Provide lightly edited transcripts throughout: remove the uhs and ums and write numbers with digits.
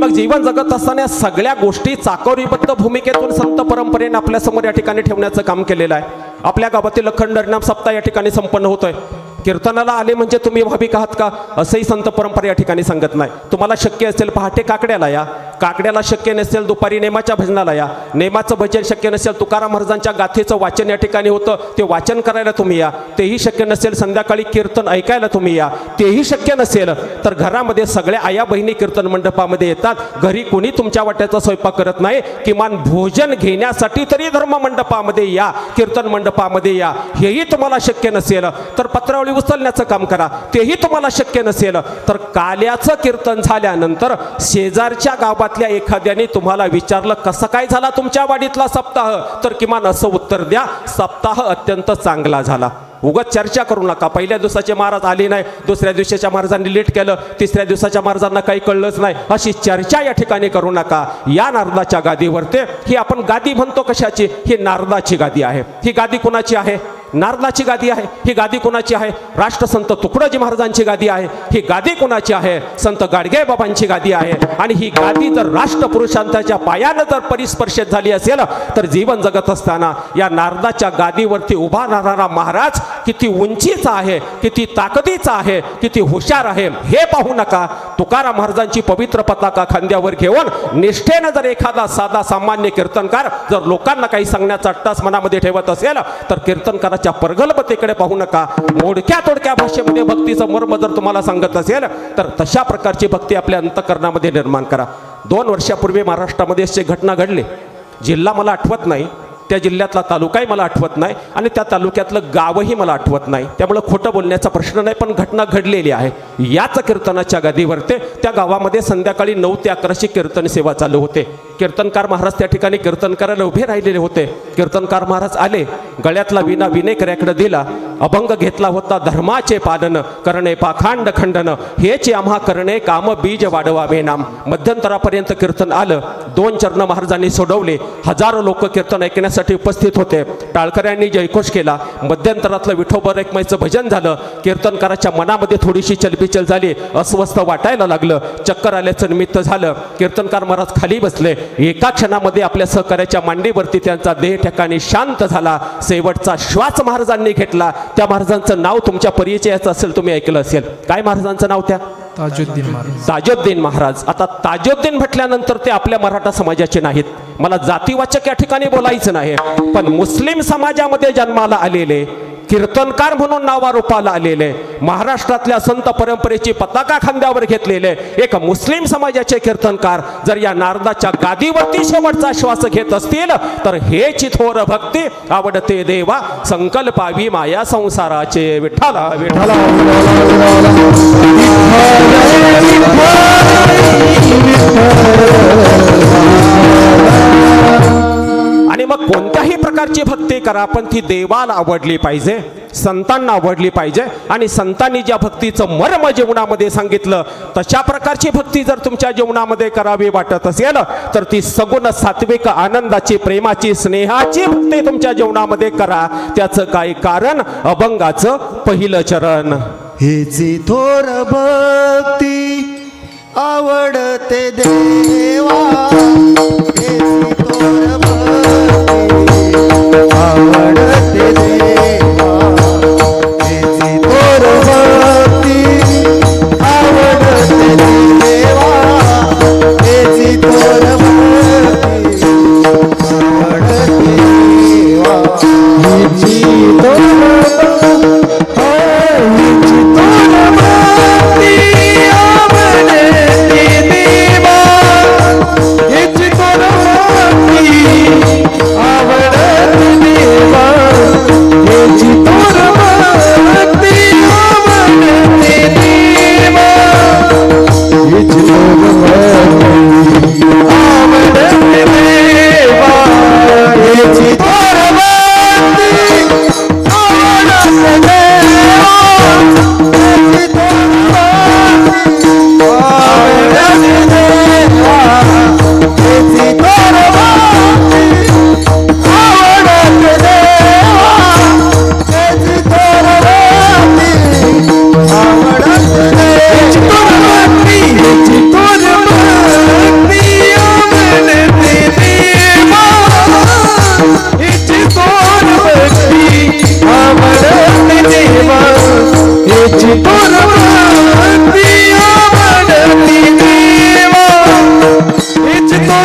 मग जीवन जगत असताना सगळ्या गोष्टी चाकोरीबद्ध भूमिकेतून संत परंपरेने आपल्या समोर या ठिकाणी ठेवण्याचं काम केलेलं आहे. आपल्या गावातील अखंड हरिनाम सप्ताह या ठिकाणी संपन्न होतोय. कीर्तनाला आले म्हणजे तुम्ही भाविक आहात का असंही संत परंपरा या ठिकाणी सांगत नाही. तुम्हाला शक्य असेल पहाटे काकड्याला या, काकड्याला शक्य नसेल दुपारी नेमाच्या भजनाला या, नेमाचं भजन शक्य नसेल तुकाराम महाराजांच्या गाथेचं वाचन या ठिकाणी होतं ते वाचन करायला तुम्ही या, तेही शक्य नसेल संध्याकाळी कीर्तन ऐकायला तुम्ही या, तेही शक्य नसेल तर घरामध्ये सगळ्या आया बहिणी कीर्तन मंडपामध्ये येतात. घरी कोणी तुमच्या वाट्याचा स्वयंपाक करत नाही, किमान भोजन घेण्यासाठी तरी धर्म मंडपामध्ये या, कीर्तन मंडपामध्ये या. हेही तुम्हाला शक्य नसेल तर पत्रावळी उचलण्याचं काम करा. तेही तुम्हाला शक्य नसेल तर काल्याचं कीर्तन झाल्यानंतर शेजारच्या गावातल्या एखाद्याने तुम्हाला विचारलं कसं काय झाला तुमच्या वाडीतला सप्ताह, तर किमान असं उत्तर द्या, सप्ताह अत्यंत चांगला झाला. उगाच चर्चा करू नका. पहिल्या दिवसाचे महाराज आले नाही, दुसऱ्या दिवसाच्या महाराजांनी लेट केलं, तिसऱ्या दिवसाच्या महाराजांना काही कळलंच नाही, अशी चर्चा या ठिकाणी करू नका. या नारदाच्या गादीवरती ही आपण गादी म्हणतो कशाची, ही नारदाची गादी आहे. ही गादी कुणाची आहे? नारदाची गादी आहे. ही गादी कुणाची आहे? राष्ट्रसंत तुकडोजी महाराजांची गादी आहे. ही गादी कुणाची आहे? संत गाडगे बाबांची गादी आहे. आणि ही गादी जर राष्ट्रपुरुषांच्या पायानं जर परिस्पर्शित झाली असेल तर जीवन जगत असताना या नारदाच्या गादीवरती उभा राहणारा महाराज किती उंचीचा आहे, किती ताकदीचा आहे, किती हुशार आहे हे पाहू नका. तुकाराम महाराजांची पवित्र पताका खांद्यावर घेऊन निष्ठेनं जर एखादा साधा सामान्य कीर्तनकार जर लोकांना काही सांगण्याचा अट्टास मनामध्ये ठेवत असेल तर कीर्तनकाराच्या प्रगल्भतेकडे पाहू नका. मोडक्या तोडक्या भाषेमध्ये भक्तीचं मर्म जर तुम्हाला सांगत असेल तर तशा प्रकारची भक्ती आपल्या अंतःकरणामध्ये निर्माण करा. 2 वर्षापूर्वी महाराष्ट्रामध्ये अशी घटना घडली. जिल्हा मला आठवत नाही, त्या जिल्ह्यातला तालुकाही मला आठवत नाही आणि त्या तालुक्यातलं गावही मला आठवत नाही, त्यामुळे खोटं बोलण्याचा प्रश्न नाही, पण घटना घडलेली आहे. याच कीर्तनाच्या गादीवरती त्या गावामध्ये संध्याकाळी 9 ते 11ची कीर्तन सेवा चालू होते. कीर्तनकार महाराज त्या ठिकाणी कीर्तन करायला उभे राहिलेले होते. कीर्तनकार महाराज आले, गळ्यातला विना विनेकऱ्याकडे दिला, अभंग घेतला होता, धर्माचे पालन करणे पाखांड खंडन हेच आम्हा करणे काम बीज वाढवावे नाम. मध्यंतरापर्यंत कीर्तन आलं. 2 चरण महाराजांनी सोडवले. हजारो लोक कीर्तन ऐकण्यासाठी उपस्थित होते. टाळकऱ्यांनी जयघोष केला. मध्यंतरातलं विठोबा रखमाईचं भजन झालं. कीर्तनकाराच्या मनामध्ये थोडीशी चलबिचल झाली, अस्वस्थ वाटायला लागलं, चक्कर आल्याचं निमित्त झालं. कीर्तनकार महाराज खाली बसले. एका क्षणामध्ये आपल्या सहकार्याच्या मांडीवरती त्यांचा देह ठिकाणी शांत झाला. शेवटचा श्वास महाराजांनी घेतला. त्या महाराजांचं नाव तुमच्या परिचयाचं असेल, तुम्ही ऐकलं असेल. काय महाराजांचं नाव? त्या ताजुद्दीन महाराज. ताजुद्दीन महाराज. आता ताजुद्दीन म्हटल्यानंतर ते आपल्या मराठा समाजाचे नाहीत. मला जातीवाचक या ठिकाणी बोलायचं नाही, पण मुस्लिम समाजामध्ये जन्माला आलेले कीर्तनकार म्हणून नावारूपाला आलेले, महाराष्ट्रातल्या संत परंपरेची पताका खांद्यावर घेतलेले एक मुस्लिम समाजाचे कीर्तनकार जर या नारदाच्या गादीवरती शेवटचा श्वास घेत असतील तर हे चिथोर भक्ती आवडते देवा संकल्पावी माया संसाराचे. विठ्ठला विठ्ठला आणि मग कोणत्याही प्रकारची भक्ती करा, पण ती देवाला आवडली पाहिजे, संतांना आवडली पाहिजे. आणि संतांनी ज्या भक्तीचं मर्म जीवनामध्ये सांगितलं तशा प्रकारची भक्ती जर तुमच्या जीवनामध्ये करावी वाटत असेल तर ती सगुण सात्विक आनंदाची प्रेमाची स्नेहाची भक्ती तुमच्या जीवनामध्ये करा. त्याचं काय कारण? अभंगाचं पहिलं चरण. हेची थोर भक्ती आवडते देवा, हेची थोर भक्ती आवडते देवा, हेची थोर भक्ती आवडते देवा, हेची थोर भक्ती आवडते देवा, हेची थोर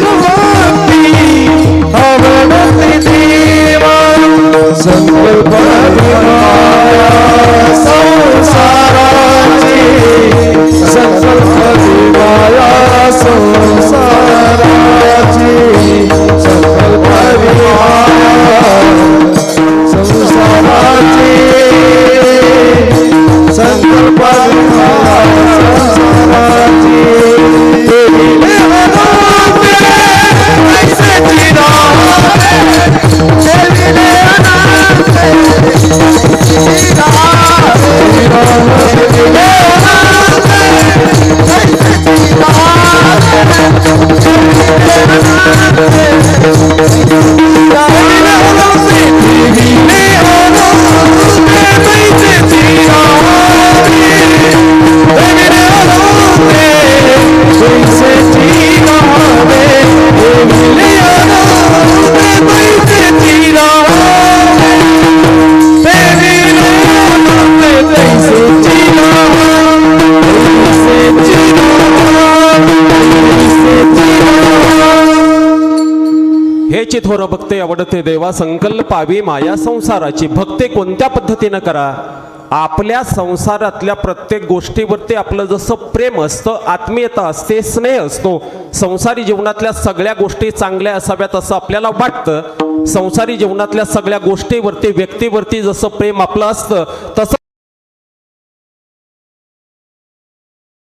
थोर भक्ती आवडते देवा संकल्प विमाया संसाराची संकल्प विमाया संसाराची संकल्प विमाया संसाराची संकल्प विमाया संसाराची देविले अनंते ऐसे चिरा देविले अनंते चिरा देविले अनंते ऐसे हेची थोर भक्ती आवडते देवा संकल्पावी माया संसाराची. भक्ती कोणत्या पद्धतीनं करा? आपल्या संसारातल्या प्रत्येक गोष्टीवरती आपलं जसं प्रेम असतं, आत्मीयता असते, स्नेह असतो. संसारी जीवनातल्या सगळ्या गोष्टी चांगल्या असाव्यात असं आपल्याला वाटतं. संसारी जीवनातल्या सगळ्या गोष्टीवरती, व्यक्तीवरती जसं प्रेम आपलं असतं तसं